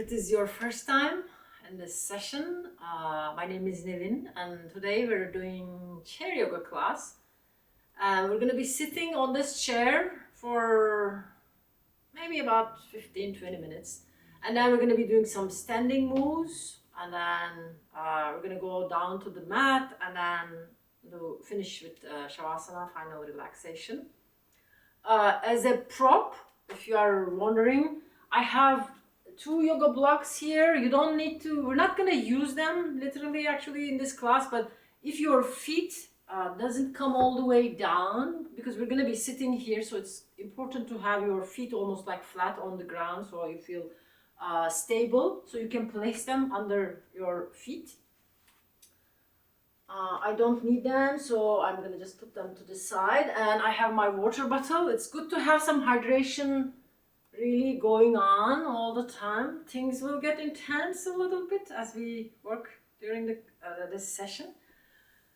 it is your first time in this session, my name is Nevin, and today we're doing chair yoga class. We're going to be sitting on this chair for maybe about 15-20 minutes, and then we're going to be doing some standing moves, and then we're going to go down to the mat and then finish with shavasana, final relaxation. As a prop, if you are wondering, I have 2 yoga blocks here. You don't need to, we're not going to use them literally actually in this class, but if your feet doesn't come all the way down, because we're going to be sitting here, so it's important to have your feet almost like flat on the ground so you feel stable, so you can place them under your feet. I don't need them, so I'm going to just put them to the side, and I have my water bottle. It's good to have some hydration really going on all the time. Things will get intense a little bit as we work during this session.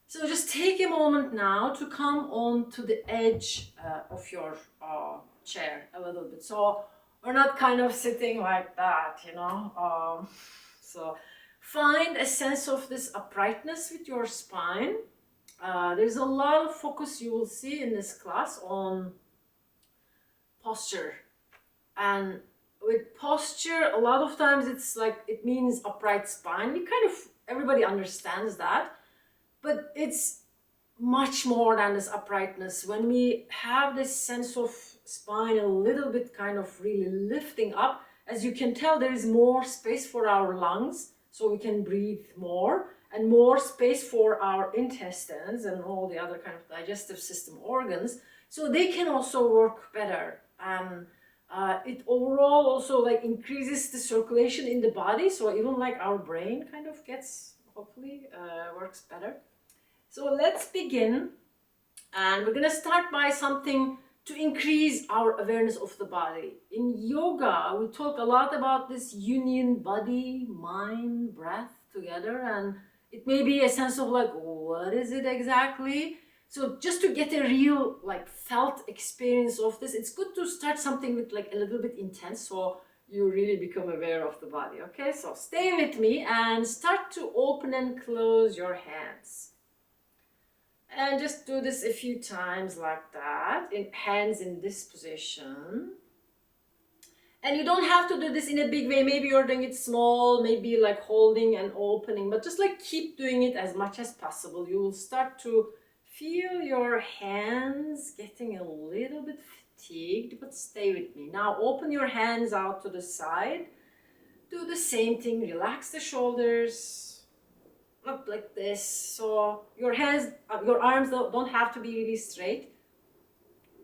So just take a moment now to come on to the edge of your chair a little bit. So we're not kind of sitting like that, you know. So find a sense of this uprightness with your spine. There's a lot of focus you will see in this class on posture. And with posture, a lot of times it's like, it means upright spine. Everybody understands that. But it's much more than this uprightness. When we have this sense of spine a little bit kind of really lifting up, as you can tell, there is more space for our lungs, so we can breathe more, and more space for our intestines and all the other kind of digestive system organs, so they can also work better. It overall also like increases the circulation in the body, so even like our brain kind of gets, hopefully, works better. So let's begin, and we're gonna start by something to increase our awareness of the body. In yoga, we talk a lot about this union, body, mind, breath together, and it may be a sense of like, what is it exactly? So just to get a real like felt experience of this, it's good to start something with like a little bit intense, so you really become aware of the body. Okay, so stay with me and start to open and close your hands. And just do this a few times like that, hands in this position. And you don't have to do this in a big way. Maybe you're doing it small, maybe like holding and opening, but just like keep doing it as much as possible. You will start to feel your hands getting a little bit fatigued, but stay with me. Now open your hands out to the side. Do the same thing, relax the shoulders. Up like this, so your hands, your arms don't have to be really straight,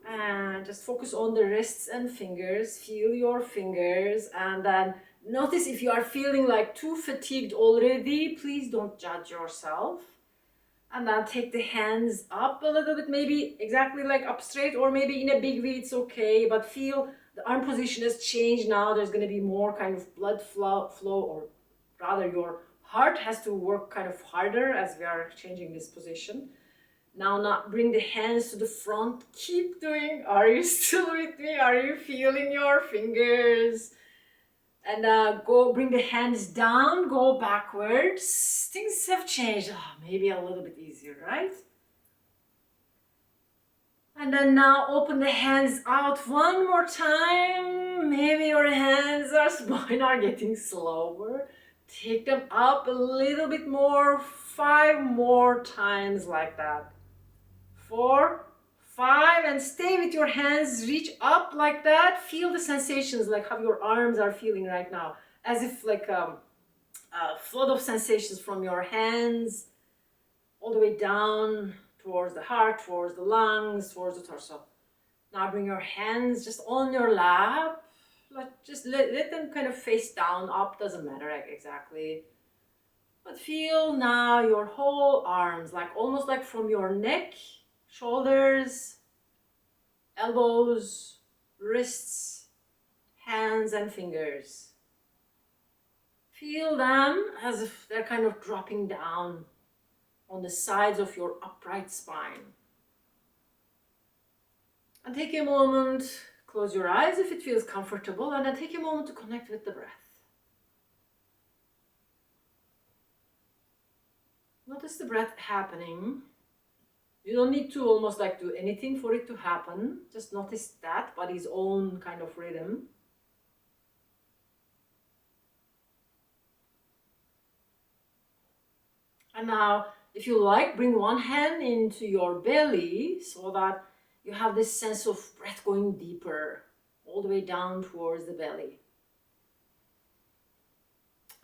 and just focus on the wrists and fingers. Feel your fingers, and then notice if you are feeling like too fatigued already, please don't judge yourself. And then take the hands up a little bit, maybe exactly like up straight, or maybe in a big V, it's okay, but feel the arm position has changed now. There's going to be more kind of blood flow, or rather your heart has to work kind of harder as we are changing this position. Now bring the hands to the front. Keep doing. Are you still with me? Are you feeling your fingers? And bring the hands down, go backwards. Things have changed. Maybe a little bit easier, right? And then now open the hands out one more time. Maybe your hands are getting slower. Take them up a little bit more, 5 more times like that. 4, 5, and stay with your hands, reach up like that. Feel the sensations, like how your arms are feeling right now, as if like a flood of sensations from your hands all the way down towards the heart, towards the lungs, towards the torso. Now bring your hands just on your lap. Just let them kind of face down, up, doesn't matter exactly. But feel now your whole arms, like almost like from your neck, shoulders, elbows, wrists, hands and fingers. Feel them as if they're kind of dropping down on the sides of your upright spine. And take a moment. Close your eyes if it feels comfortable, and then take a moment to connect with the breath. Notice the breath happening. You don't need to almost like do anything for it to happen. Just notice that body's own kind of rhythm. And now, if you like, bring one hand into your belly so that you have this sense of breath going deeper, all the way down towards the belly.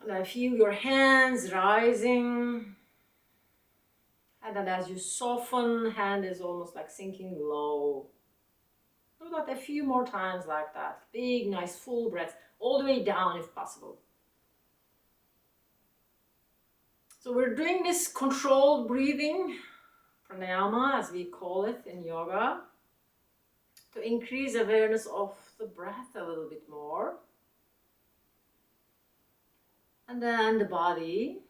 And I feel your hands rising. And then as you soften, hand is almost like sinking low. Do that a few more times like that. Big, nice, full breath, all the way down if possible. So we're doing this controlled breathing, pranayama as we call it in yoga, to increase awareness of the breath a little bit more. And then the body.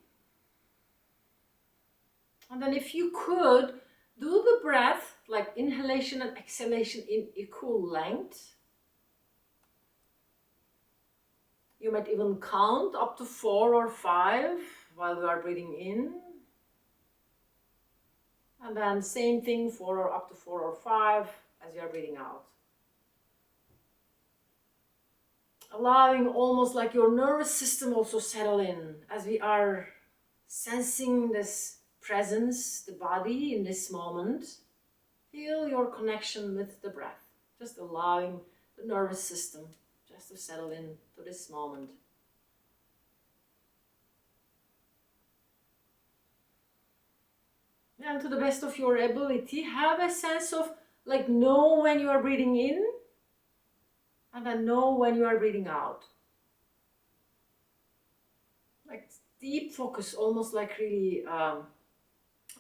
And then if you could, do the breath, like inhalation and exhalation in equal length. You might even count up to 4 or 5 while you are breathing in. And then same thing for up to 4 or 5 as you are breathing out. Allowing almost like your nervous system also settle in as we are sensing this presence, the body in this moment. Feel your connection with the breath. Just allowing the nervous system just to settle in to this moment. And to the best of your ability, have a sense of like know when you are breathing in and then know when you are breathing out. Like deep focus, almost like really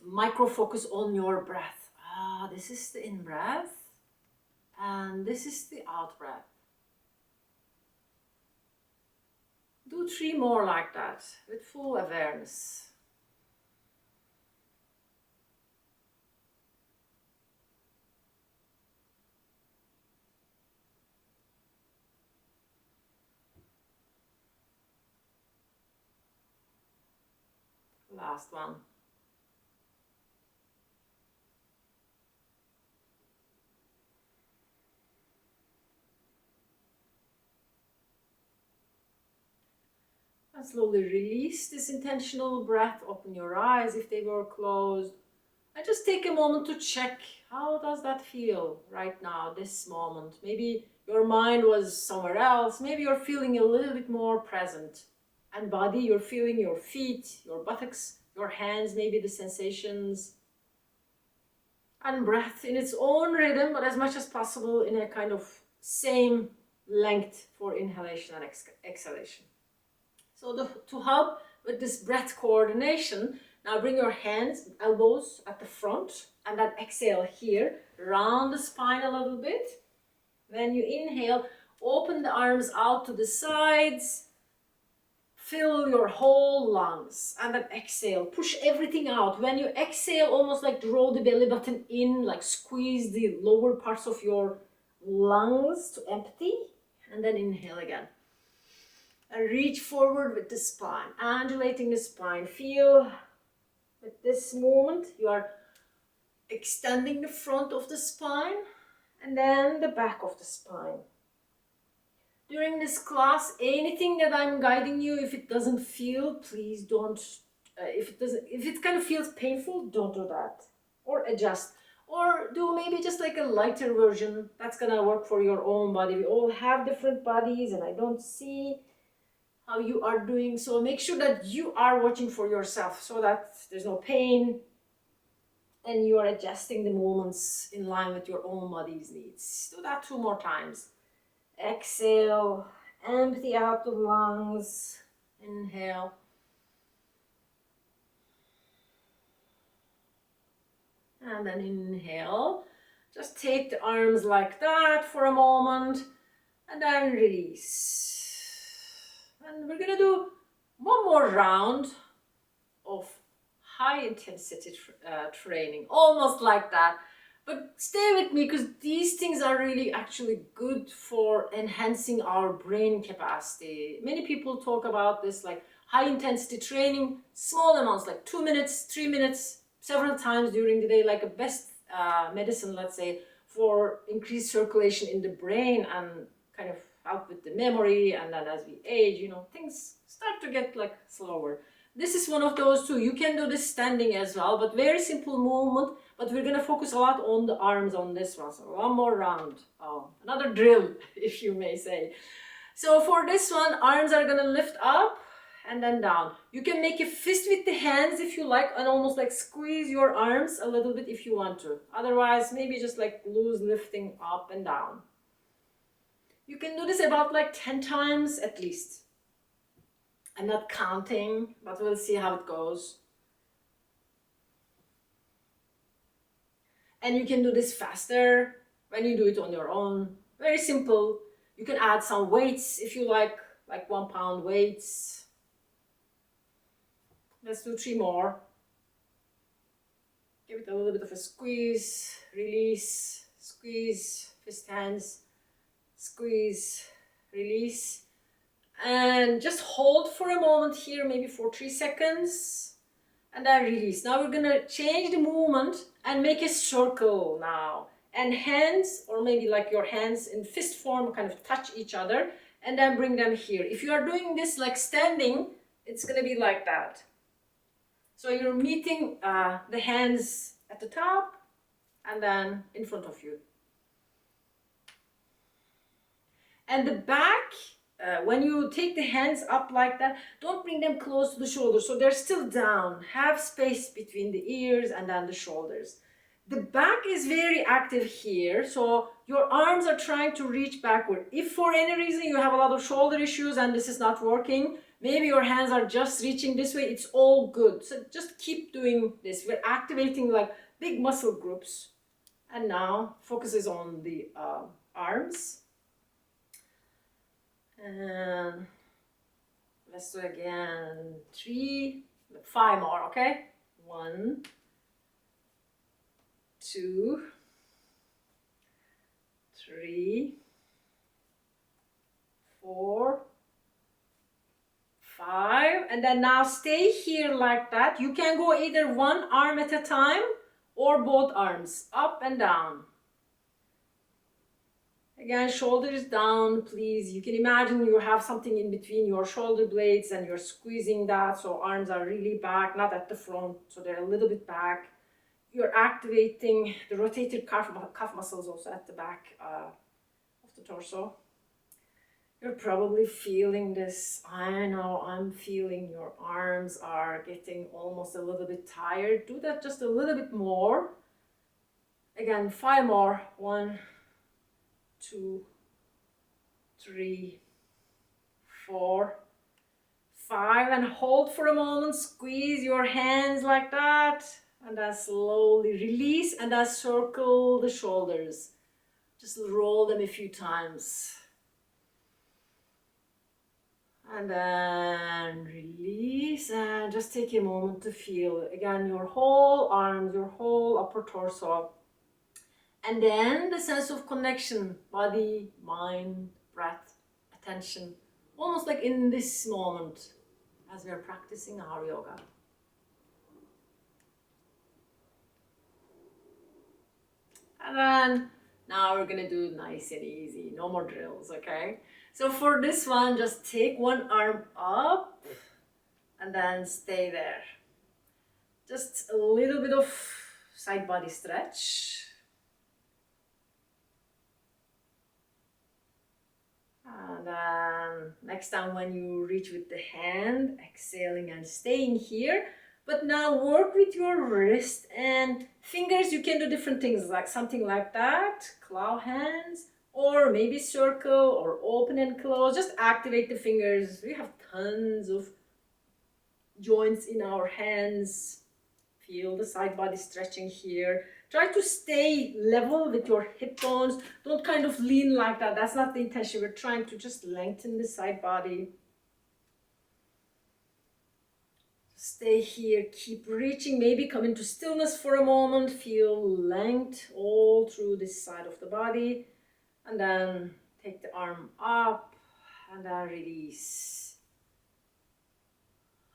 micro focus on your breath. This is the in breath and this is the out breath. Do 3 more like that with full awareness. Last one. And slowly release this intentional breath. Open your eyes if they were closed. And just take a moment to check, how does that feel right now, this moment? Maybe your mind was somewhere else. Maybe you're feeling a little bit more present. And body, you're feeling your feet, your buttocks, your hands, maybe the sensations. And breath in its own rhythm, but as much as possible in a kind of same length for inhalation and exhalation. So to help with this breath coordination, now bring your hands, elbows at the front, and then exhale here. Round the spine a little bit. When you inhale, open the arms out to the sides. Fill your whole lungs, and then exhale. Push everything out. When you exhale, almost like draw the belly button in, like squeeze the lower parts of your lungs to empty, and then inhale again. And reach forward with the spine, undulating the spine. Feel with this movement, you are extending the front of the spine and then the back of the spine. During this class, anything that I'm guiding you, if it doesn't feel, please don't, if it kind of feels painful, don't do that. Or adjust. Or do maybe just like a lighter version. That's gonna work for your own body. We all have different bodies and I don't see how you are doing. So make sure that you are watching for yourself so that there's no pain and you are adjusting the movements in line with your own body's needs. Do that 2 more times. Exhale, empty out the lungs, inhale. And then inhale. Just take the arms like that for a moment and then release. And we're gonna do 1 more round of high intensity training, almost like that. But stay with me because these things are really actually good for enhancing our brain capacity. Many people talk about this like high intensity training, small amounts like 2 minutes, 3 minutes, several times during the day, like a best medicine, let's say, for increased circulation in the brain and kind of help with the memory. And then as we age, you know, things start to get like slower. This is one of those too. You can do this standing as well, but very simple movement. But we're gonna focus a lot on the arms on this one. So one more round. Oh, another drill, if you may say. So for this one, arms are gonna lift up and then down. You can make a fist with the hands if you like, and almost like squeeze your arms a little bit if you want to. Otherwise, maybe just like loose lifting up and down. You can do this about like 10 times at least. I'm not counting, but we'll see how it goes. And you can do this faster when you do it on your own. Very simple. You can add some weights if you like 1 pound weights. Let's do 3 more. Give it a little bit of a squeeze, release, squeeze, fist hands, squeeze, release. And just hold for a moment here, maybe for 3 seconds. And then release. Now we're gonna change the movement and make a circle now. And hands, or maybe like your hands in fist form, kind of touch each other. And then bring them here. If you are doing this like standing, it's gonna be like that. So you're meeting the hands at the top and then in front of you. And the back, when you take the hands up like that, don't bring them close to the shoulders. So they're still down. Have space between the ears and then the shoulders. The back is very active here. So your arms are trying to reach backward. If for any reason you have a lot of shoulder issues and this is not working, maybe your hands are just reaching this way, it's all good. So just keep doing this. We're activating like big muscle groups. And now focus is on the arms. And let's do again 5 more, okay? 1, 2, 3, 4, 5, and then now stay here like that. You can go either one arm at a time or both arms, up and down. Again, shoulders down, please. You can imagine you have something in between your shoulder blades and you're squeezing that, so arms are really back, not at the front, so they're a little bit back. You're activating the rotator cuff muscles also at the back of the torso. You're probably feeling this. I know, I'm feeling your arms are getting almost a little bit tired. Do that just a little bit more. Again, 5 more. 1, 2, 3, 4, 5, and hold for a moment. Squeeze your hands like that, and then slowly release, and then circle the shoulders. Just roll them a few times. And then release, and just take a moment to feel again your whole arms, your whole upper torso. And then the sense of connection, body, mind, breath, attention, almost like in this moment as we are practicing our yoga. And then now we're gonna do nice and easy, no more drills, okay? So for this one, just take one arm up and then stay there. Just a little bit of side body stretch. And then next time when you reach with the hand, exhaling and staying here. But now work with your wrist and fingers. You can do different things, like something like that, claw hands, or maybe circle or open and close. Just activate the fingers. We have tons of joints in our hands. Feel the side body stretching here. Try to stay level with your hip bones. Don't kind of lean like that. That's not the intention. We're trying to just lengthen the side body. Stay here. Keep reaching. Maybe come into stillness for a moment. Feel length all through this side of the body. And then take the arm up and then release.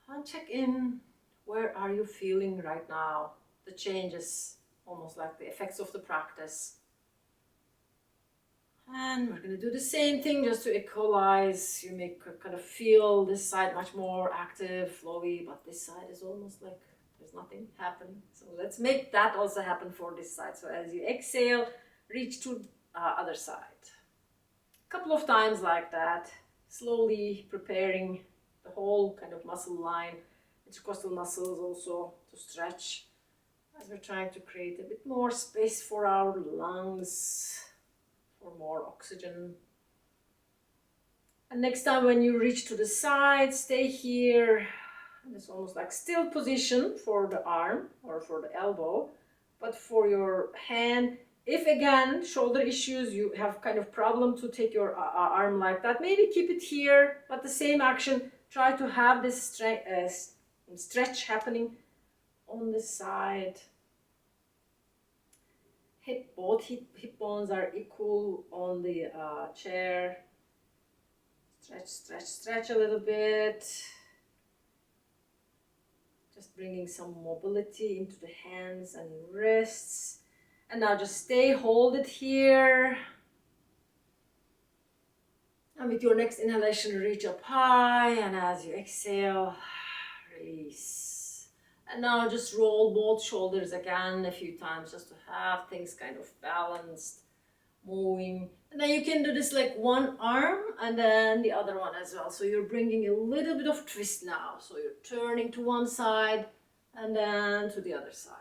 And check in, where are you feeling right now? The changes, almost like the effects of the practice. And we're going to do the same thing just to equalize. You may kind of feel this side much more active, flowy, but this side is almost like there's nothing happening. So let's make that also happen for this side. So as you exhale, reach to other side. A couple of times like that, slowly preparing the whole kind of muscle line, intercostal muscles also to stretch as we're trying to create a bit more space for our lungs, for more oxygen. And next time when you reach to the side, stay here. And it's almost like still position for the arm or for the elbow, but for your hand, if again shoulder issues, you have kind of problem to take your arm like that, maybe keep it here, but the same action, try to have this stretch happening on the side. Both hip bones are equal on the chair. Stretch, stretch, stretch a little bit. Just bringing some mobility into the hands and wrists. And now just stay, hold it here. And with your next inhalation, reach up high. And as you exhale, release. And now just roll both shoulders again a few times just to have things kind of balanced, moving. And then you can do this like one arm and then the other one as well. So you're bringing a little bit of twist now. So you're turning to one side and then to the other side.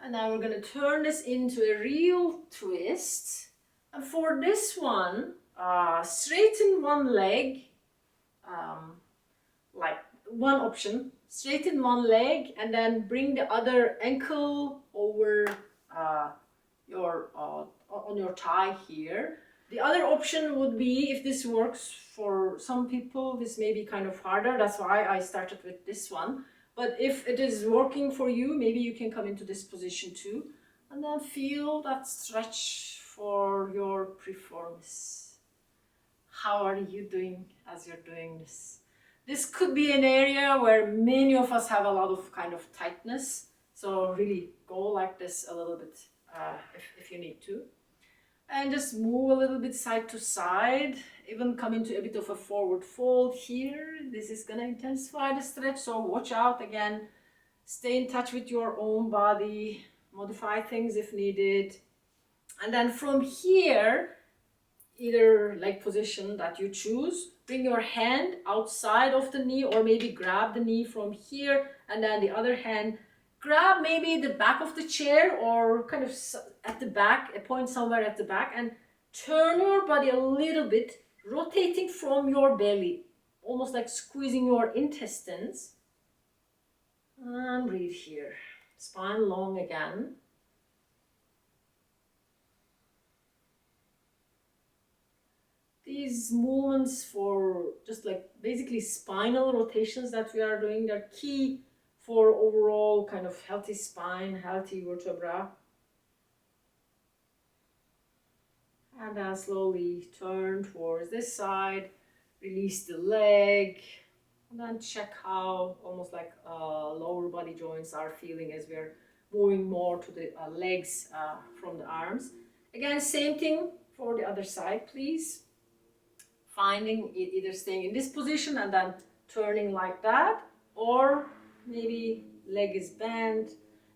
And now we're going to turn this into a real twist. And for this one, straighten one leg, like one option, straighten one leg and then bring the other ankle over on your thigh here. The other option would be, if this works for some people, this may be kind of harder, that's why I started with this one. But if it is working for you, maybe you can come into this position too. And then feel that stretch for your piriformis. How are you doing as you're doing this? This could be an area where many of us have a lot of kind of tightness. So really go like this a little bit if you need to. And just move a little bit side to side. Even come into a bit of a forward fold here. This is going to intensify the stretch. So watch out again. Stay in touch with your own body. Modify things if needed. And then from here, either leg position that you choose, bring your hand outside of the knee or maybe grab the knee from here and then the other hand grab maybe the back of the chair or kind of at the back, a point somewhere at the back, and turn your body a little bit, rotating from your belly, almost like squeezing your intestines. And breathe here. Spine long again. These movements for just like basically spinal rotations that we are doing, they're key for overall kind of healthy spine, healthy vertebra. And then slowly turn towards this side, release the leg, and then check how almost like lower body joints are feeling as we're moving more to the legs from the arms. Again, same thing for the other side, please. Finding either staying in this position and then turning like that, or maybe leg is bent.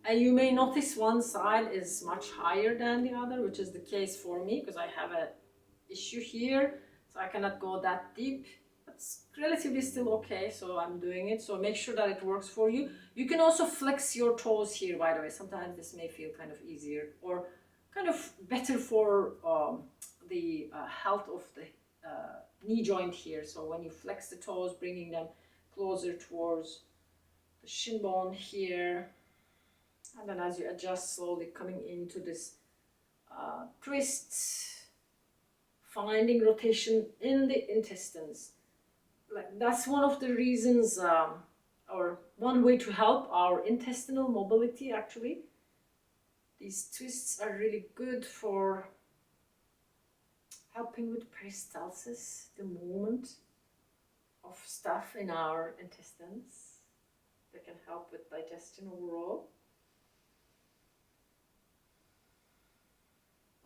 And you may notice one side is much higher than the other, which is the case for me because I have an issue here, so I cannot go that deep. It's relatively still okay, so I'm doing it. So make sure that it works for you. You can also flex your toes here, by the way. Sometimes this may feel kind of easier or kind of better for the health of the knee joint here. So when you flex the toes, bringing them closer towards the shin bone here, and then as you adjust, slowly coming into this twist, finding rotation in the intestines. Like that's one of the reasons, or one way to help our intestinal mobility actually. These twists are really good for helping with peristalsis, the movement of stuff in our intestines that can help with digestion overall.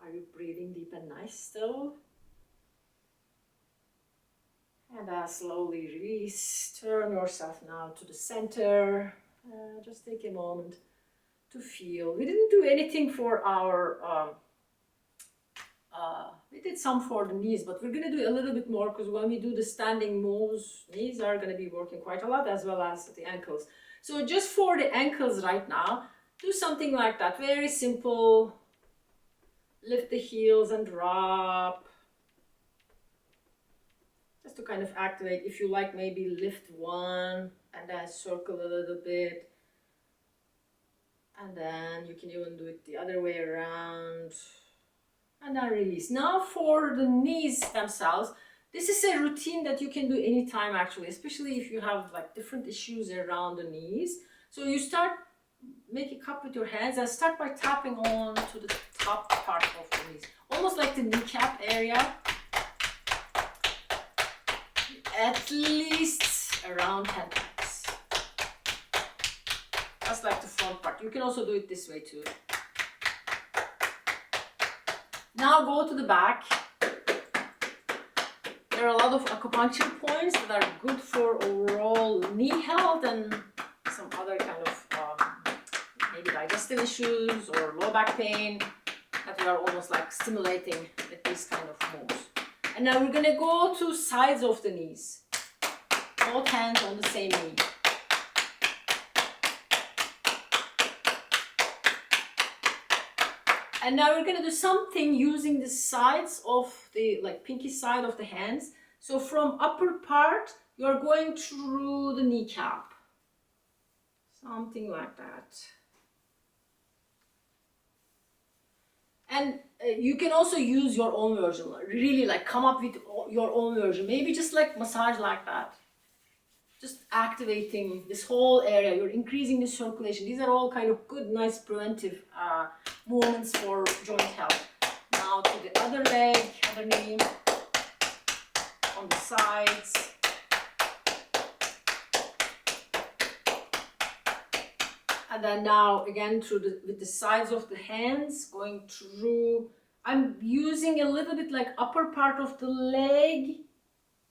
Are you breathing deep and nice still? And slowly release. Turn yourself now to the center. Just take a moment to feel. We didn't do anything for our, we did some for the knees, but we're going to do a little bit more because when we do the standing moves, knees are going to be working quite a lot as well as the ankles. So just for the ankles right now, do something like that. Very simple. Lift the heels and drop. Just to kind of activate, if you like, maybe lift one and then circle a little bit. And then you can even do it the other way around. And then release. Now for the knees themselves, this is a routine that you can do anytime actually, especially if you have like different issues around the knees. So you start, make a cup with your hands and start by tapping on to the top part of the knees. Almost like the kneecap area. At least around 10 times. That's like the front part. You can also do it this way too. Now go to the back. There are a lot of acupuncture points that are good for overall knee health and some other kind of maybe digestive issues or low back pain that we are almost like stimulating with these kind of moves. And now we're going to go to sides of the knees. Both hands on the same knee. And now we're going to do something using the sides of the, like pinky side of the hands. So from upper part, you're going through the kneecap. Something like that. And you can also use your own version. Really like come up with your own version. Maybe just like massage like that. Just activating this whole area. You're increasing the circulation. These are all kind of good, nice preventive movements for joint health. Now to the other leg, other knee, on the sides. And then now again with the sides of the hands, going through. I'm using a little bit like upper part of the leg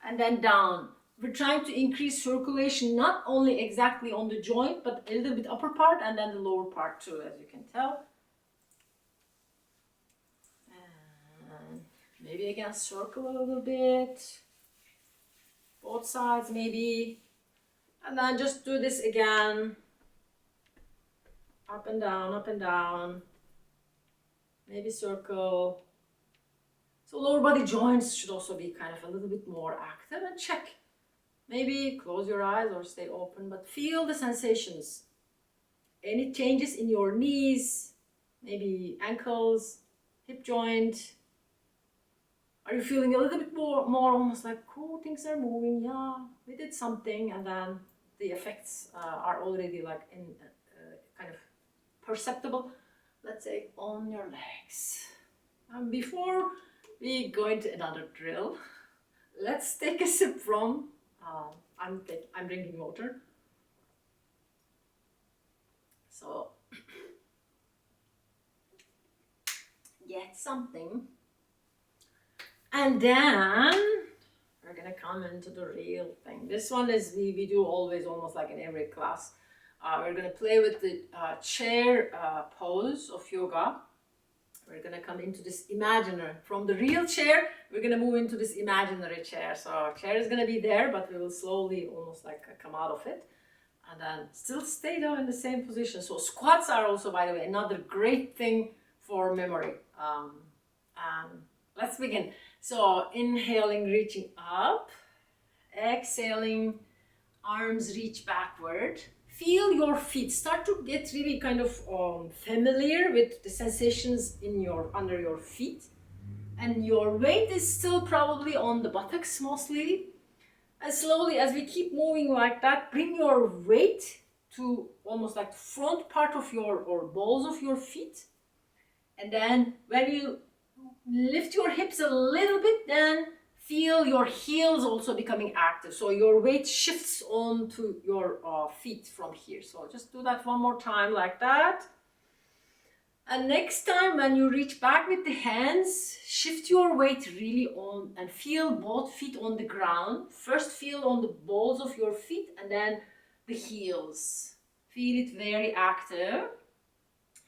and then down. We're trying to increase circulation, not only exactly on the joint, but a little bit upper part and then the lower part too, as you can tell. And maybe again, circle a little bit. Both sides maybe. And then just do this again. Up and down, up and down. Maybe circle. So lower body joints should also be kind of a little bit more active and check. Maybe close your eyes or stay open, but feel the sensations. Any changes in your knees, maybe ankles, hip joint. Are you feeling a little bit more almost like, cool, things are moving, yeah, we did something, and then the effects are already like in kind of perceptible. Let's say on your legs. And before we go into another drill, let's take a sip from I'm drinking water. So get something. And then we're gonna come into the real thing. This one is we do always almost like in every class. We're gonna play with the chair pose of yoga. We're gonna come into this imaginary, from the real chair, we're gonna move into this imaginary chair. So our chair is gonna be there, but we will slowly almost like come out of it. And then still stay down in the same position. So squats are also, by the way, another great thing for memory. Let's begin. So inhaling, reaching up. Exhaling, arms reach backward. Feel your feet. Start to get really kind of familiar with the sensations in under your feet. And your weight is still probably on the buttocks mostly. And slowly, as we keep moving like that, bring your weight to almost like the front part of your, or balls of your feet. And then when you lift your hips a little bit, then feel your heels also becoming active. So your weight shifts onto your feet from here. So just do that one more time like that. And next time when you reach back with the hands, shift your weight really on and feel both feet on the ground. First feel on the balls of your feet and then the heels. Feel it very active.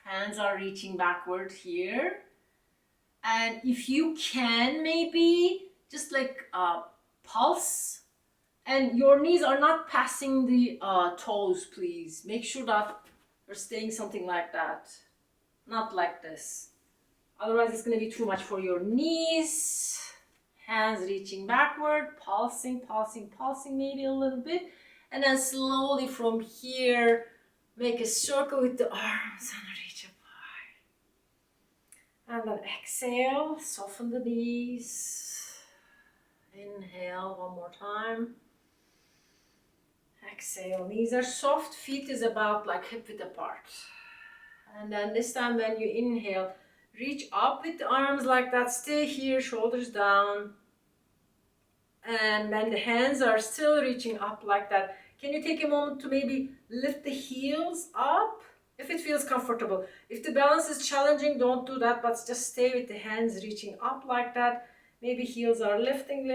Hands are reaching backward here. And if you can, maybe just like pulse. And your knees are not passing the toes, please. Make sure that you're staying something like that. Not like this. Otherwise, it's going to be too much for your knees. Hands reaching backward, pulsing, pulsing, pulsing maybe a little bit. And then slowly from here, make a circle with the arms and reach up high. And then exhale, soften the knees. Inhale one more time. Exhale, knees are soft, feet is about like hip width apart. And then this time when you inhale, reach up with the arms like that, stay here, shoulders down. And when the hands are still reaching up like that, can you take a moment to maybe lift the heels up if it feels comfortable. If the balance is challenging, don't do that, but just stay with the hands reaching up like that. Maybe heels are lifting,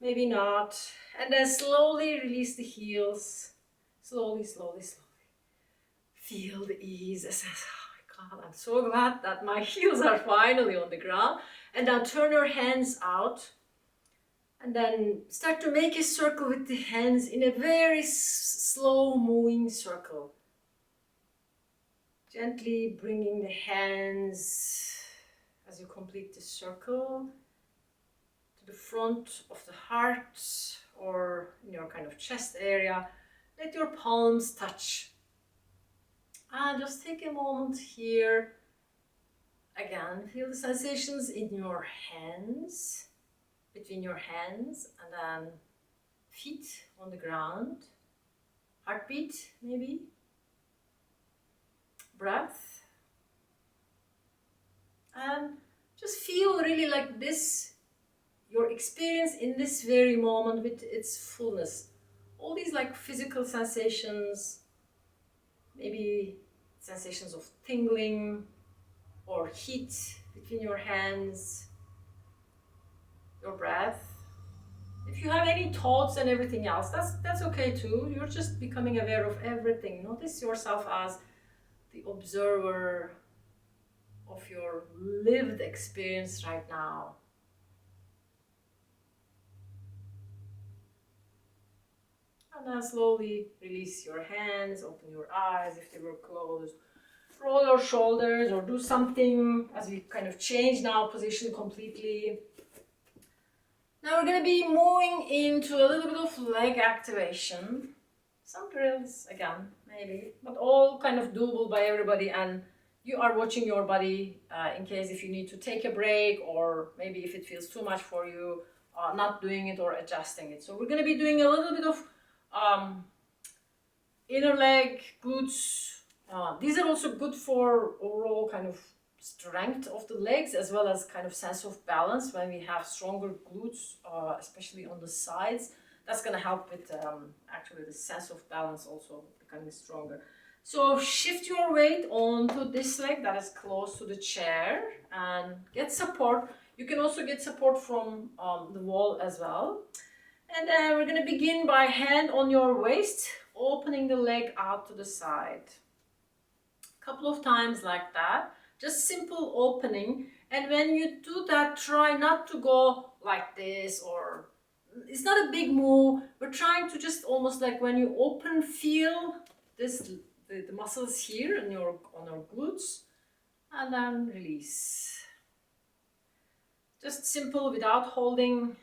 maybe not. And then slowly release the heels. Slowly. Feel the ease. Oh my God, I'm so glad that my heels are finally on the ground. And now turn your hands out. And then start to make a circle with the hands in a very slow moving circle. Gently bringing the hands as you complete the circle to the front of the heart or in your kind of chest area. Let your palms touch. And just take a moment here. Again, feel the sensations in your hands, between your hands, and then feet on the ground. Heartbeat, maybe. Breath. And just feel really like this, your experience in this very moment with its fullness. All these like physical sensations, maybe sensations of tingling or heat between your hands, your breath. If you have any thoughts and everything else, that's okay too. You're just becoming aware of everything. Notice yourself as the observer of your lived experience right now. And then slowly release your hands, open your eyes if they were closed. Roll your shoulders or do something as we kind of change now position completely. Now we're going to be moving into a little bit of leg activation. Some drills again, maybe, but all kind of doable by everybody, and you are watching your body in case if you need to take a break or maybe if it feels too much for you, not doing it or adjusting it. So we're going to be doing a little bit of inner leg, glutes. These are also good for overall kind of strength of the legs as well as kind of sense of balance when we have stronger glutes, especially on the sides. That's going to help with actually the sense of balance also becoming stronger. So shift your weight onto this leg that is close to the chair and get support. You can also get support from the wall as well. And then we're going to begin by hand on your waist, opening the leg out to the side. A couple of times like that. Just simple opening. And when you do that, try not to go like this, or it's not a big move. We're trying to just almost like when you open, feel this the muscles here on your glutes, and then release. Just simple without holding.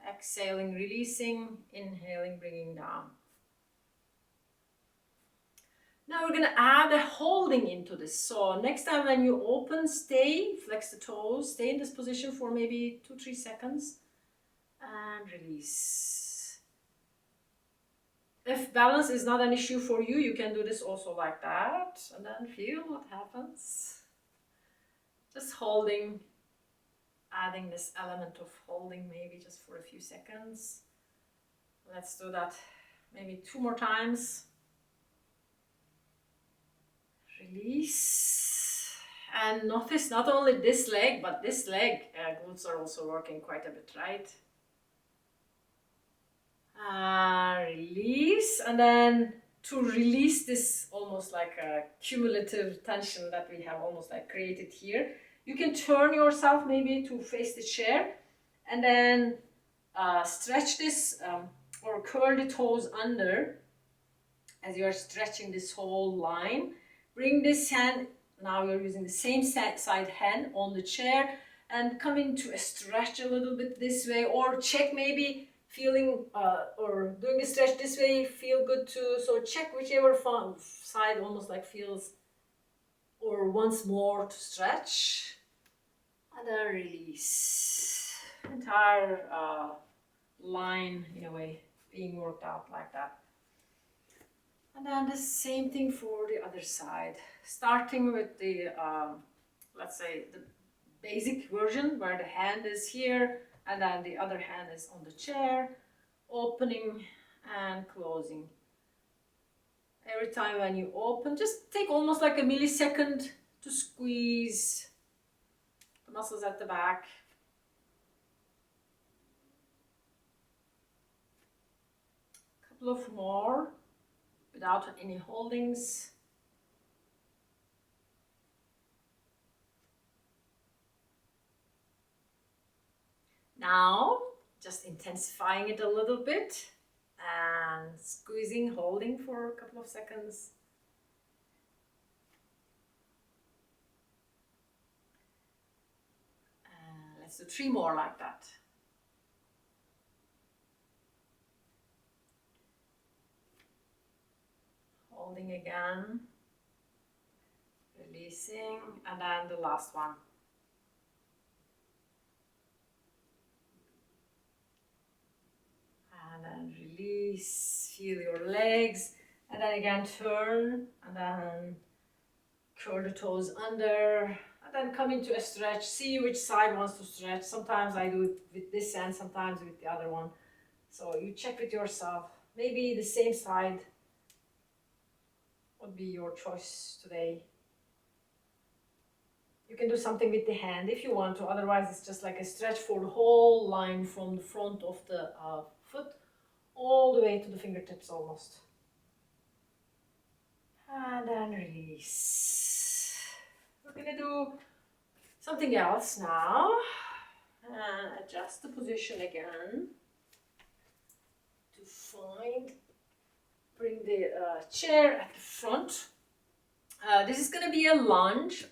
Exhaling, releasing, inhaling, bringing down. Now we're going to add a holding into this. So next time when you open, stay, flex the toes, stay in this position for maybe 2-3 seconds and release. If balance is not an issue for you, you can do this also like that and then feel what happens. Just holding, adding this element of holding maybe just for a few seconds. Let's do that maybe 2 more times. Release. And notice not only this leg, but this leg, glutes are also working quite a bit, right? Release, and then to release this almost like a cumulative tension that we have almost like created here, you can turn yourself maybe to face the chair and then stretch this or curl the toes under as you are stretching this whole line. Bring this hand, now you're using the same side hand on the chair and come into a stretch a little bit this way, or check maybe feeling or doing the stretch this way feel good too. So check whichever side almost like feels, or once more to stretch and then release. Entire line in a way being worked out like that. And then the same thing for the other side, starting with the let's say the basic version where the hand is here and then the other hand is on the chair, opening and closing. Every time when you open, just take almost like a millisecond to squeeze the muscles at the back. A couple of more without any holdings. Now, just intensifying it a little bit and squeezing, holding for a couple of seconds. Let's do 3 more like that. Holding again, releasing, and then the last one. And then release, feel your legs, and then again turn, and then curl the toes under, and then come into a stretch. See which side wants to stretch. Sometimes I do it with this hand, sometimes with the other one. So you check with yourself. Maybe the same side would be your choice today. You can do something with the hand if you want to, otherwise it's just like a stretch for the whole line from the front of the foot all the way to the fingertips almost. And then release. We're going to do something else now. And adjust the position again to find, bring the chair at the front. This is going to be a lunge.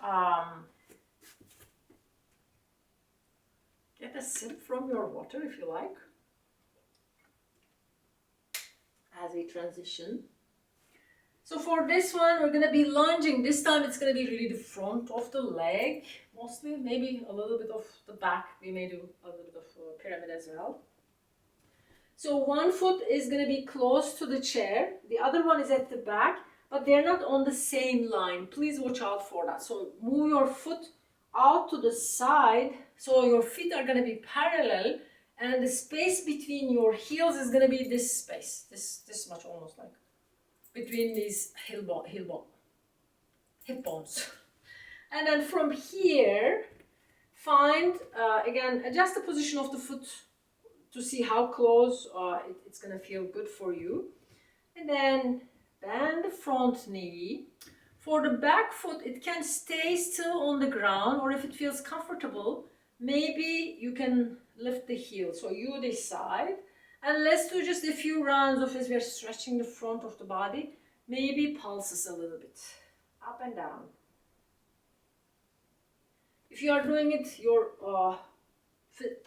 Get a sip from your water if you like, as we transition. So for this one, we're going to be lunging. This time it's going to be really the front of the leg, mostly, maybe a little bit of the back. We may do a little bit of pyramid as well. So one foot is going to be close to the chair, the other one is at the back, but they're not on the same line. Please watch out for that. So move your foot out to the side, so your feet are going to be parallel, and the space between your heels is going to be this space, this much almost, like between these hip bones. And then from here, find, again, adjust the position of the foot to see how close it's going to feel good for you. And then bend the front knee. For the back foot, it can stay still on the ground, or if it feels comfortable, maybe you can lift the heel. So you decide. And let's do just a few rounds of as we are stretching the front of the body. Maybe pulses a little bit, up and down. If you are doing it, your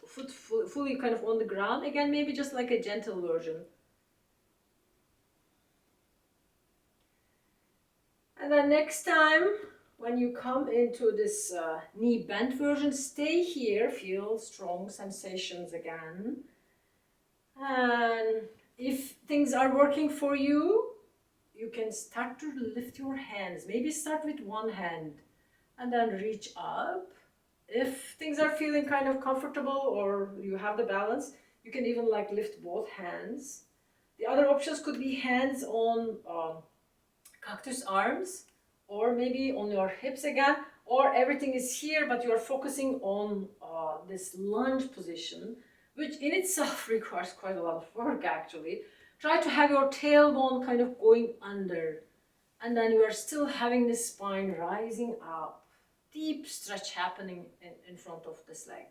foot fully kind of on the ground, again, maybe just like a gentle version. And then next time, when you come into this knee bent version, stay here, feel strong sensations again. And if things are working for you, you can start to lift your hands. Maybe start with one hand and then reach up If things are feeling kind of comfortable or you have the balance, you can even like lift both hands. The other options could be hands on cactus arms, or maybe on your hips again, or everything is here but you are focusing on this lunge position, which in itself requires quite a lot of work actually. Try to have your tailbone kind of going under, and then you are still having the spine rising up. Deep stretch happening in front of this leg.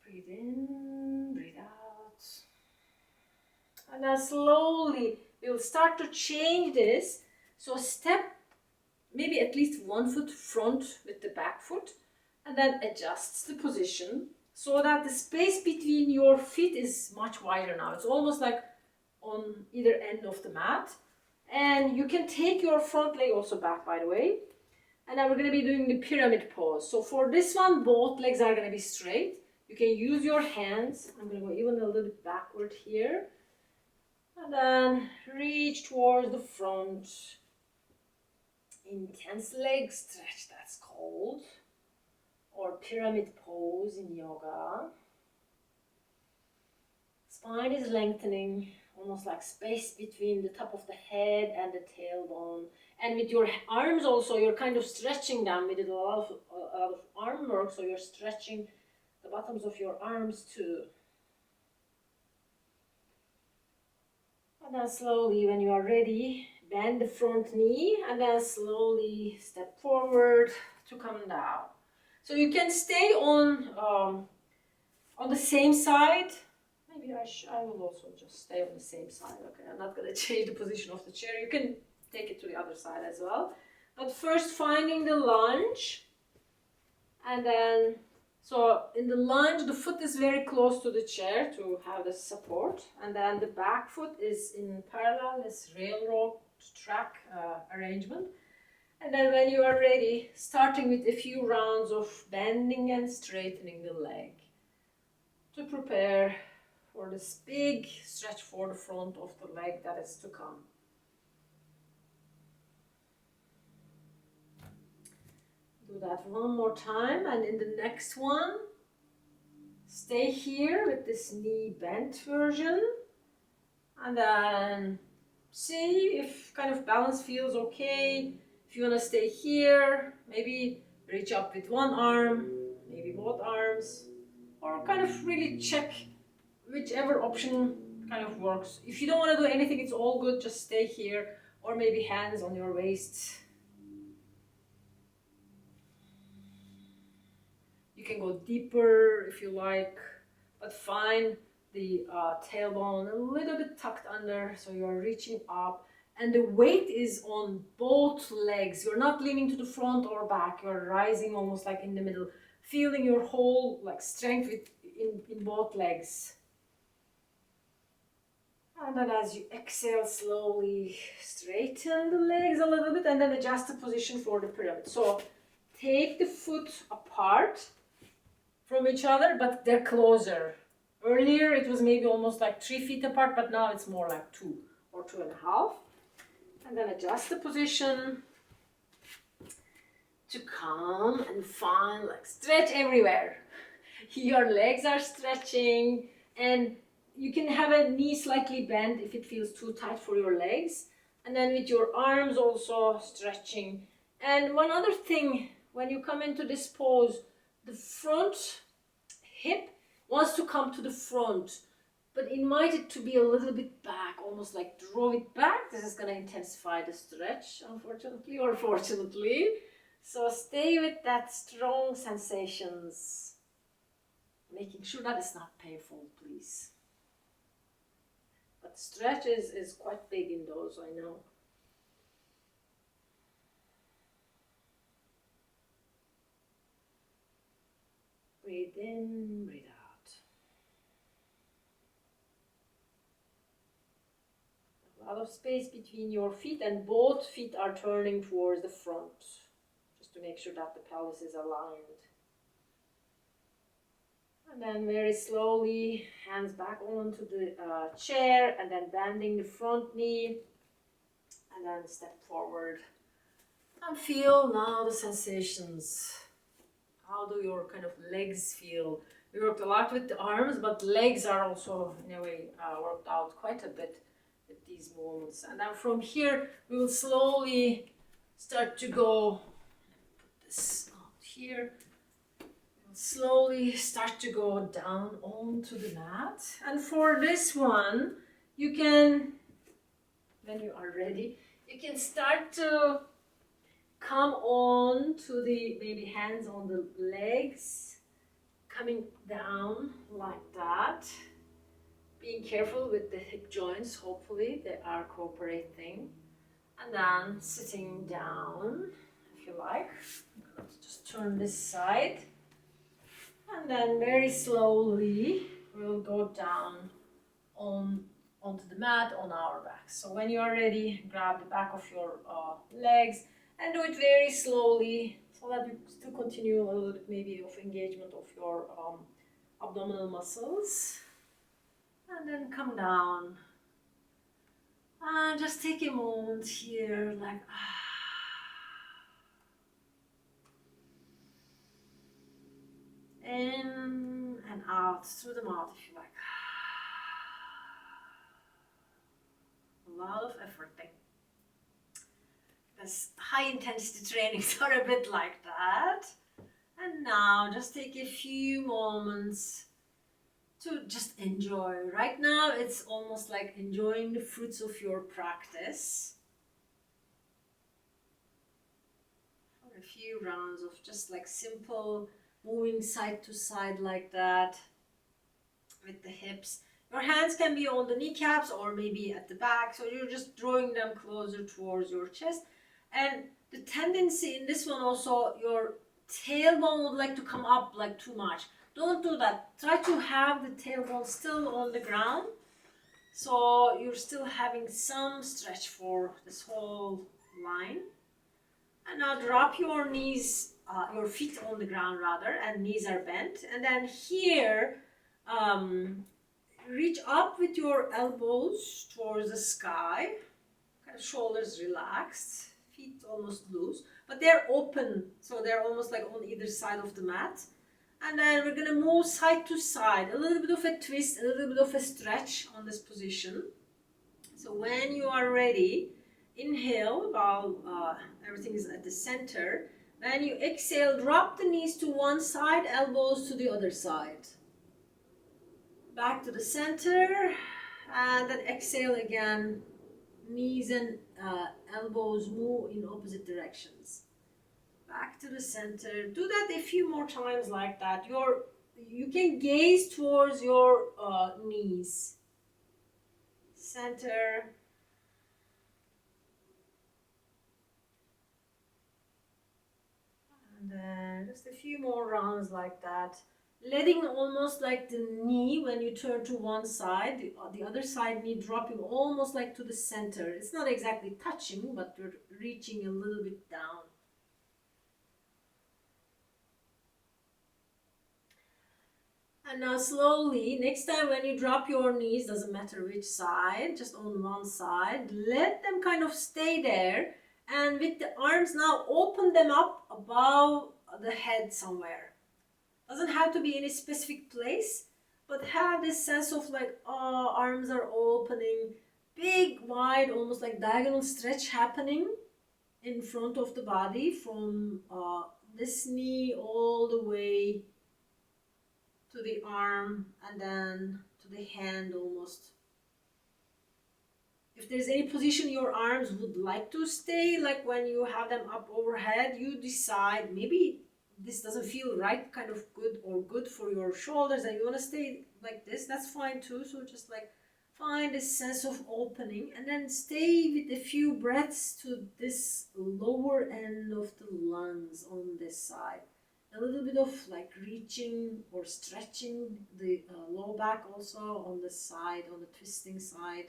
Breathe in, breathe out. And then slowly we'll start to change this. So step maybe at least 1 foot front with the back foot, and then adjusts the position so that the space between your feet is much wider now. It's almost like on either end of the mat. And you can take your front leg also back, by the way. And then we're going to be doing the pyramid pose. So for this one, both legs are going to be straight. You can use your hands. I'm going to go even a little bit backward here. And then reach towards the front. Intense leg stretch, that's called. Or pyramid pose in yoga. Spine is lengthening, almost like space between the top of the head and the tailbone. And with your arms also, you're kind of stretching them. We did a lot of arm work, so you're stretching the bottoms of your arms too. And then slowly, when you are ready, bend the front knee and then slowly step forward to come down. So you can stay on the same side. Maybe I will also just stay on the same side. Okay, I'm not going to change the position of the chair. You can take it to the other side as well. But first finding the lunge. And then, so in the lunge, the foot is very close to the chair to have the support. And then the back foot is in parallel, this railroad track arrangement. And then when you are ready, starting with a few rounds of bending and straightening the leg to prepare for this big stretch for the front of the leg that is to come. Do that one more time, and in the next one, stay here with this knee bent version, and then see if kind of balance feels okay. If you want to stay here, maybe reach up with one arm, maybe both arms, or kind of really check whichever option kind of works. If you don't want to do anything, it's all good, just stay here, or maybe hands on your waist. You can go deeper if you like, but find the tailbone a little bit tucked under, so you are reaching up, and the weight is on both legs. You're not leaning to the front or back, you're rising almost like in the middle, feeling your whole like strength in both legs. And then as you exhale, slowly straighten the legs a little bit and then adjust the position for the pyramid. So take the foot apart from each other, but they're closer. Earlier it was maybe almost like 3 feet apart, but now it's more like 2 or 2.5. And then adjust the position to come and find, like, stretch everywhere. Your legs are stretching, and you can have a knee slightly bent if it feels too tight for your legs. And then with your arms also stretching. And one other thing, when you come into this pose, the front hip wants to come to the front, but invite it to be a little bit back, almost like draw it back. This is going to intensify the stretch, unfortunately or fortunately. So stay with that strong sensations, making sure that it's not painful, please. But stretch is quite big in those, I know. Breathe in, breathe out. A lot of space between your feet, and both feet are turning towards the front, just to make sure that the pelvis is aligned. And then very slowly, hands back onto the chair, and then bending the front knee, and then step forward. And feel now the sensations. How do your kind of legs feel? We worked a lot with the arms, but legs are also in a way worked out quite a bit with these movements. And then from here, we will slowly start to go, put this out here, we'll slowly start to go down onto the mat. And for this one, you can, when you are ready, you can start to come on to the, maybe hands on the legs, coming down like that. Being careful with the hip joints, hopefully they are cooperating. And then sitting down, if you like. I'm going to just turn this side. And then very slowly, we'll go down onto the mat on our backs. So when you are ready, grab the back of your legs and do it very slowly so that you still continue a little bit maybe of engagement of your abdominal muscles. And then come down. And just take a moment here, like in and out through the mouth if you like. A lot of effort there. Because high intensity trainings are a bit like that. And now just take a few moments to just enjoy. Right now it's almost like enjoying the fruits of your practice. For a few rounds of just like simple moving side to side like that with the hips. Your hands can be on the kneecaps or maybe at the back, so you're just drawing them closer towards your chest. And the tendency in this one also, your tailbone would like to come up like too much. Don't do that. Try to have the tailbone still on the ground, so you're still having some stretch for this whole line. And now drop your knees, your feet on the ground rather, and knees are bent. And then here, reach up with your elbows towards the sky, kind of shoulders relaxed, feet almost loose, but they're open, so they're almost like on either side of the mat. And then we're going to move side to side, a little bit of a twist, a little bit of a stretch on this position. So when you are ready, inhale while everything is at the center. When you exhale, drop the knees to one side, elbows to the other side. Back to the center, and then exhale again. Knees and elbows move in opposite directions. Back to the center. Do that a few more times like that. You can gaze towards your knees. Center. And then just a few more rounds like that. Letting almost like the knee, when you turn to one side, the other side knee dropping almost like to the center. It's not exactly touching, but you're reaching a little bit down. And now slowly, next time when you drop your knees, doesn't matter which side, just on one side, let them kind of stay there. And with the arms now, open them up above the head somewhere. Doesn't have to be in a specific place, but have this sense of like, arms are opening, big, wide, almost like diagonal stretch happening in front of the body from this knee all the way to the arm and then to the hand almost. If there's any position your arms would like to stay, like when you have them up overhead, you decide maybe this doesn't feel right, kind of good for your shoulders, and you want to stay like this, that's fine too. So just like find a sense of opening and then stay with a few breaths to this lower end of the lungs on this side. A little bit of like reaching or stretching the low back also on the side, on the twisting side.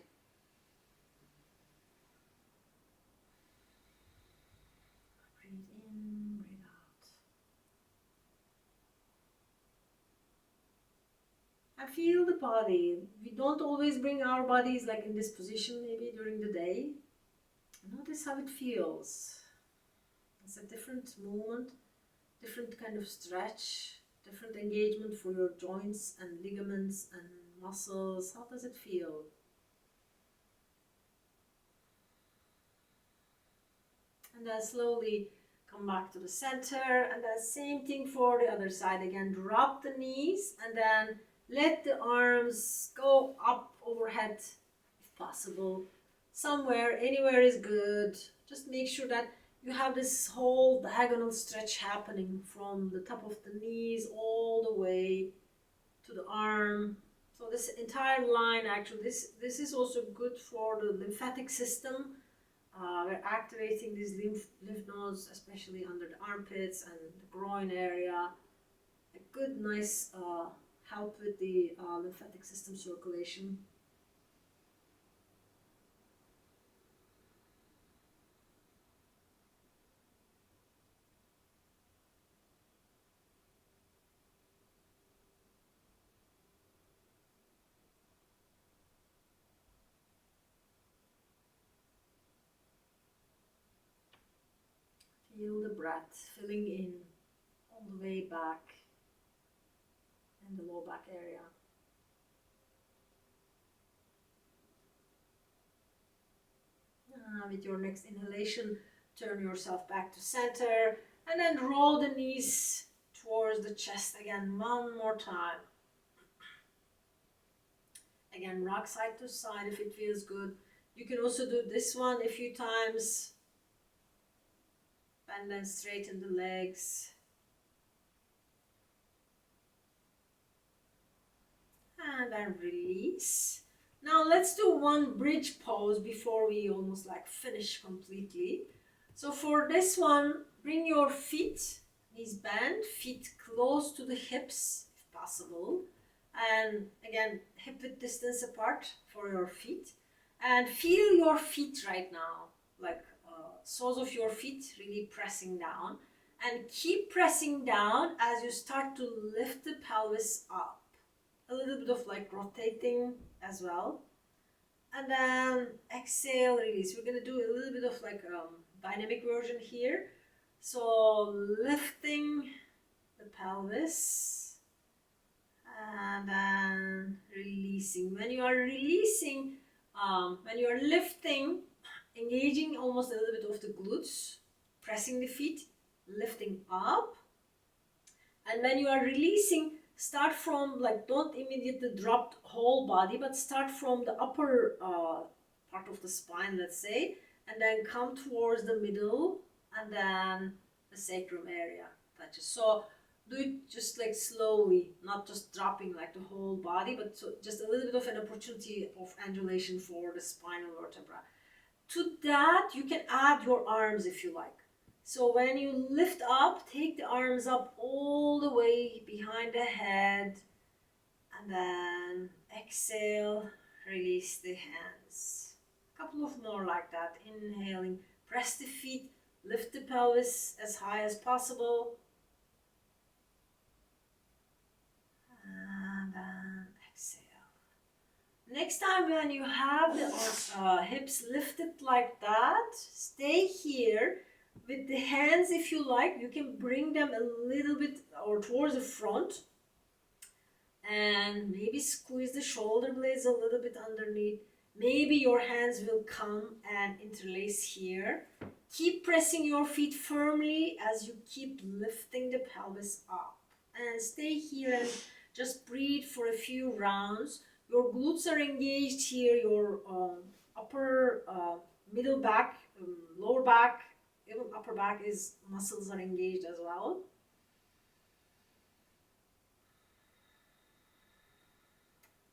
Breathe in, breathe out. And feel the body. We don't always bring our bodies like in this position maybe during the day. Notice how it feels. It's a different movement. different kind of stretch, different engagement for your joints and ligaments and muscles. How does it feel? And then slowly come back to the center, and then same thing for the other side. Again, drop the knees and then let the arms go up overhead if possible. Somewhere, anywhere is good. Just make sure that you have this whole diagonal stretch happening from the top of the knees all the way to the arm. So this entire line, actually, this is also good for the lymphatic system. We're activating these lymph nodes, especially under the armpits and the groin area. A good, nice help with the lymphatic system circulation. Feel the breath filling in all the way back in the low back area. With your next inhalation, turn yourself back to center and then roll the knees towards the chest again one more time. Again, rock side to side if it feels good. You can also do this one a few times. Bend and straighten the legs. And then release. Now let's do one bridge pose before we almost like finish completely. So for this one, bring your feet, knees bent, feet close to the hips if possible. And again, hip width distance apart for your feet. And feel your feet right now, like soles of your feet really pressing down. And keep pressing down as you start to lift the pelvis up. A little bit of like rotating as well. And then exhale, release. We're going to do a little bit of like dynamic version here. So lifting the pelvis and then releasing. When you are releasing, when you are lifting, engaging almost a little bit of the glutes, pressing the feet, lifting up. And when you are releasing, start from, like, don't immediately drop the whole body, but start from the upper part of the spine, let's say, and then come towards the middle, and then the sacrum area touches. So do it just like slowly, not just dropping like the whole body, but so just a little bit of an opportunity of undulation for the spinal vertebra. To that, you can add your arms if you like. So when you lift up, take the arms up all the way behind the head, and then exhale, release the hands. A couple of more like that. Inhaling, press the feet, lift the pelvis as high as possible. And then exhale. Next time when you have the hips lifted like that, stay here. With the hands, if you like, you can bring them a little bit or towards the front and maybe squeeze the shoulder blades a little bit underneath. Maybe your hands will come and interlace here. Keep pressing your feet firmly as you keep lifting the pelvis up. And stay here and just breathe for a few rounds. Your glutes are engaged here, your upper, middle back, lower back, even upper back muscles are engaged as well.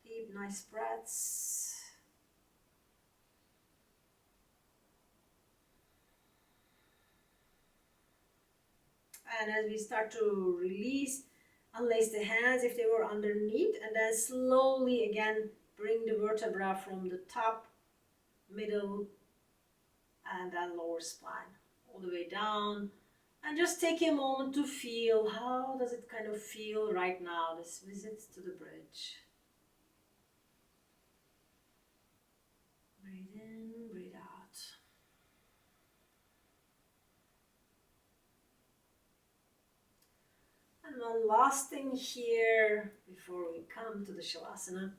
Deep, nice breaths. And as we start to release, unlace the hands if they were underneath, and then slowly again bring the vertebra from the top, middle, and then lower spine all the way down. And just take a moment to feel, how does it kind of feel right now, this visit to the bridge. Breathe in, breathe out. one last thing here before we come to the shavasana.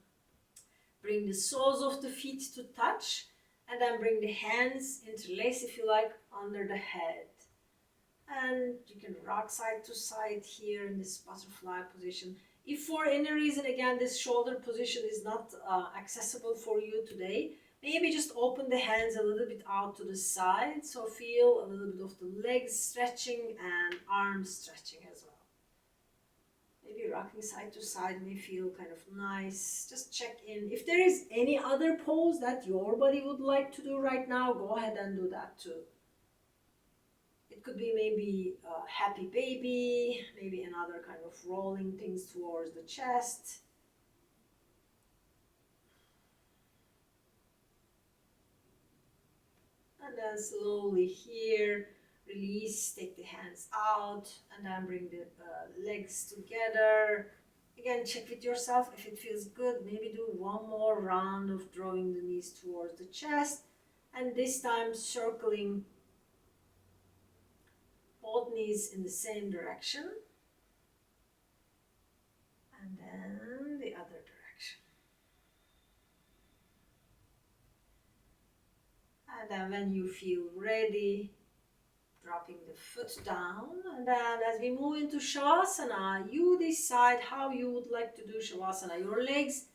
Bring the soles of the feet to touch, and then bring the hands, interlace if you like, under the head. And you can rock side to side here in this butterfly position. If for any reason, again, this shoulder position is not accessible for you today, maybe just open the hands a little bit out to the side. So feel a little bit of the legs stretching and arms stretching as well. Maybe rocking side to side may feel kind of nice. Just check in. If there is any other pose that your body would like to do right now, go ahead and do that too. It could be maybe a happy baby, maybe another kind of rolling things towards the chest. And then slowly here, release, take the hands out, and then bring the legs together. Again, check with yourself if it feels good. Maybe do one more round of drawing the knees towards the chest, and this time circling both knees in the same direction, and then the other direction. And then when you feel ready, dropping the foot down, and then as we move into shavasana, you decide how you would like to do shavasana. Your legs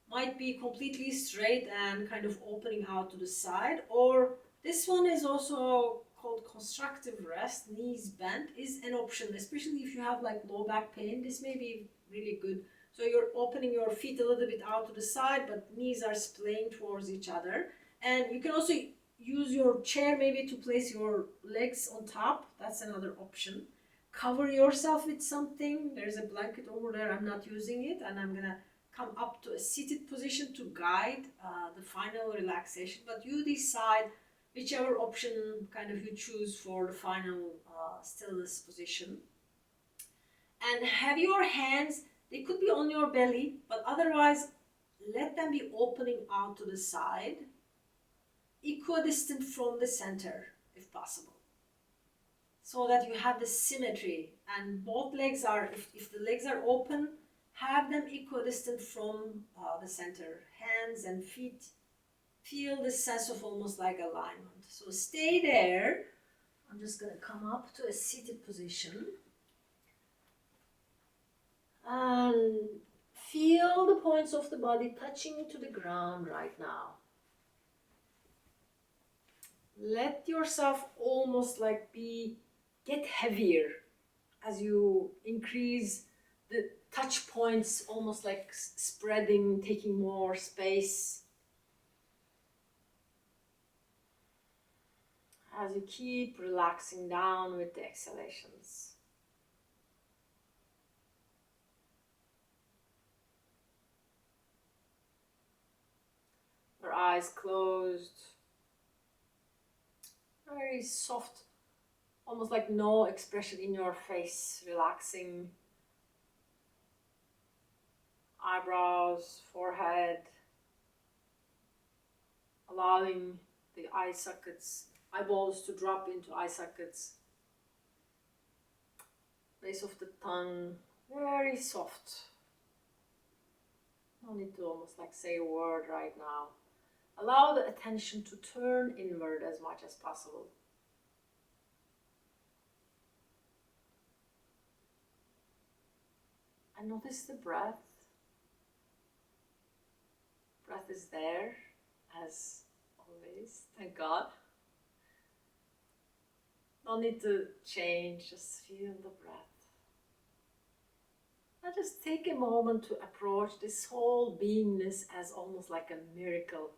might be completely straight and kind of opening out to the side, or this one is also called constructive rest, knees bent, is an option, especially if you have like low back pain. This may be really good. So you're opening your feet a little bit out to the side, but knees are splaying towards each other. And you can also use your chair maybe to place your legs on top. That's another option. Cover yourself with something. There's a blanket over there. I'm not using it, and I'm gonna come up to a seated position to guide the final relaxation. But you decide whichever option kind of you choose for the final stillness position. And have your hands, they could be on your belly, but otherwise let them be opening out to the side, equidistant from the center if possible, so that you have the symmetry. And both legs are, if the legs are open, have them equidistant from the center. Hands and feet, feel the sense of almost like alignment. So stay there. I'm just going to come up to a seated position. And feel the points of the body touching to the ground right now. Let yourself almost like get heavier as you increase the touch points, almost like spreading, taking more space. As you keep relaxing down with the exhalations. Your eyes closed. Very soft, almost like no expression in your face, relaxing. Eyebrows, forehead, allowing the eye sockets, eyeballs to drop into eye sockets. Base of the tongue, very soft. No need to almost like say a word right now. Allow the attention to turn inward as much as possible. And notice the breath. Breath is there, as always, thank God. No need to change, just feel the breath. Now just take a moment to approach this whole beingness as almost like a miracle.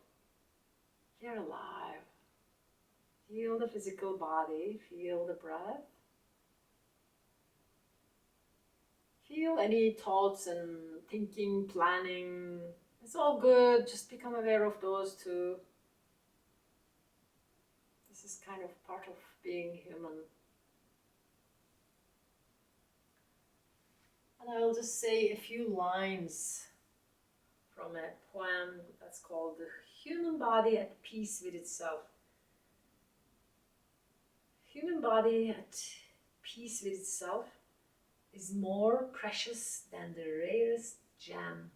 You're alive. Feel the physical body, feel the breath. Feel any thoughts and thinking, planning. It's all good, just become aware of those too. This is kind of part of being human. And I'll just say a few lines from a poem that's called The Human Body at Peace with Itself. Human body at peace with itself is more precious than the rarest gem.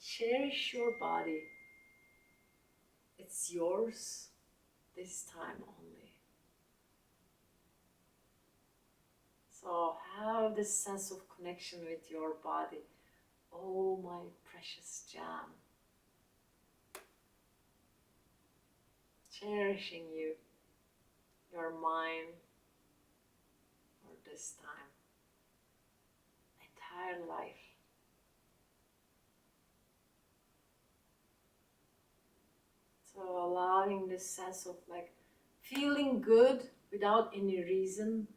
Cherish your body. It's yours this time only. So have this sense of connection with your body. Oh, my precious gem. Cherishing you, your mind, for this time, entire life. So allowing this sense of like feeling good without any reason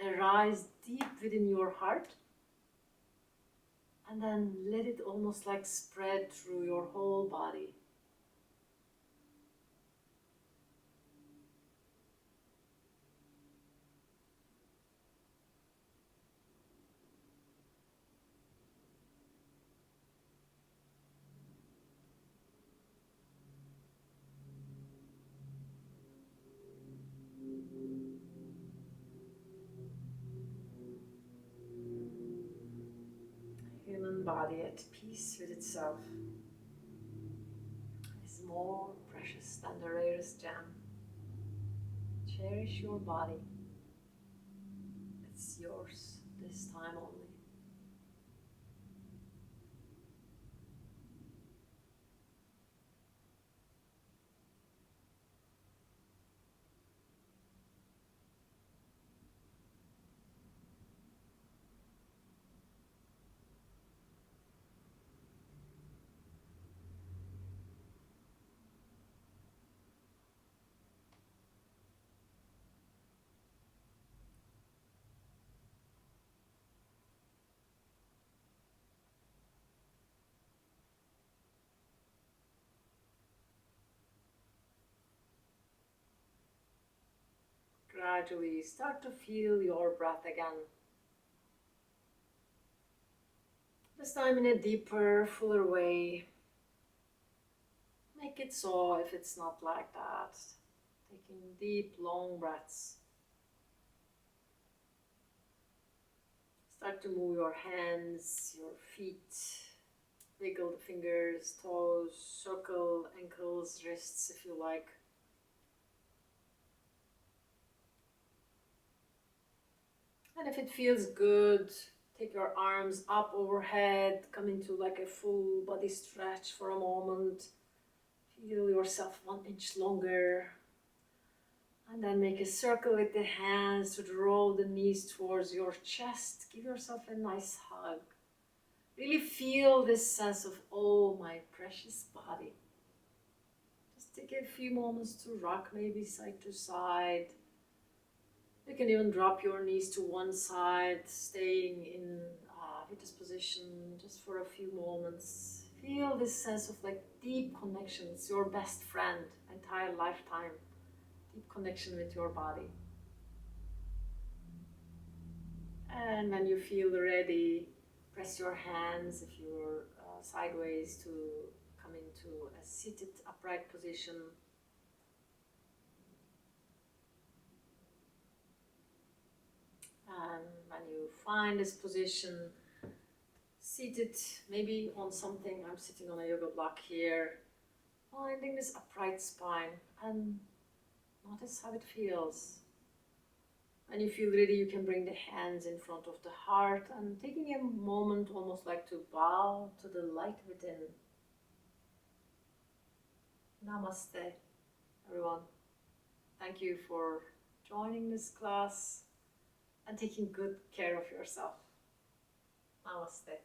arise deep within your heart, and then let it almost like spread through your whole body. Human body at peace with itself is more precious than the rarest gem. Cherish your body. It's yours this time only. Gradually start to feel your breath again. This time in a deeper, fuller way. Make it so if it's not like that. Taking deep, long breaths. Start to move your hands, your feet. Wiggle the fingers, toes, circle ankles, wrists if you like. And if it feels good, take your arms up overhead, come into like a full body stretch for a moment. Feel yourself 1 inch longer. And then make a circle with the hands to draw the knees towards your chest. Give yourself a nice hug. Really feel this sense of, oh, my precious body. Just take a few moments to rock maybe side to side. You can even drop your knees to one side, staying in lotus position just for a few moments. Feel this sense of like deep connection. It's your best friend, entire lifetime. Deep connection with your body. And when you feel ready, press your hands, if you're sideways, to come into a seated upright position. And when you find this position, seated maybe on something, I'm sitting on a yoga block here, finding this upright spine, and notice how it feels. When you feel ready, you can bring the hands in front of the heart and taking a moment almost like to bow to the light within. Namaste, everyone. Thank you for joining this class and taking good care of yourself. Namaste.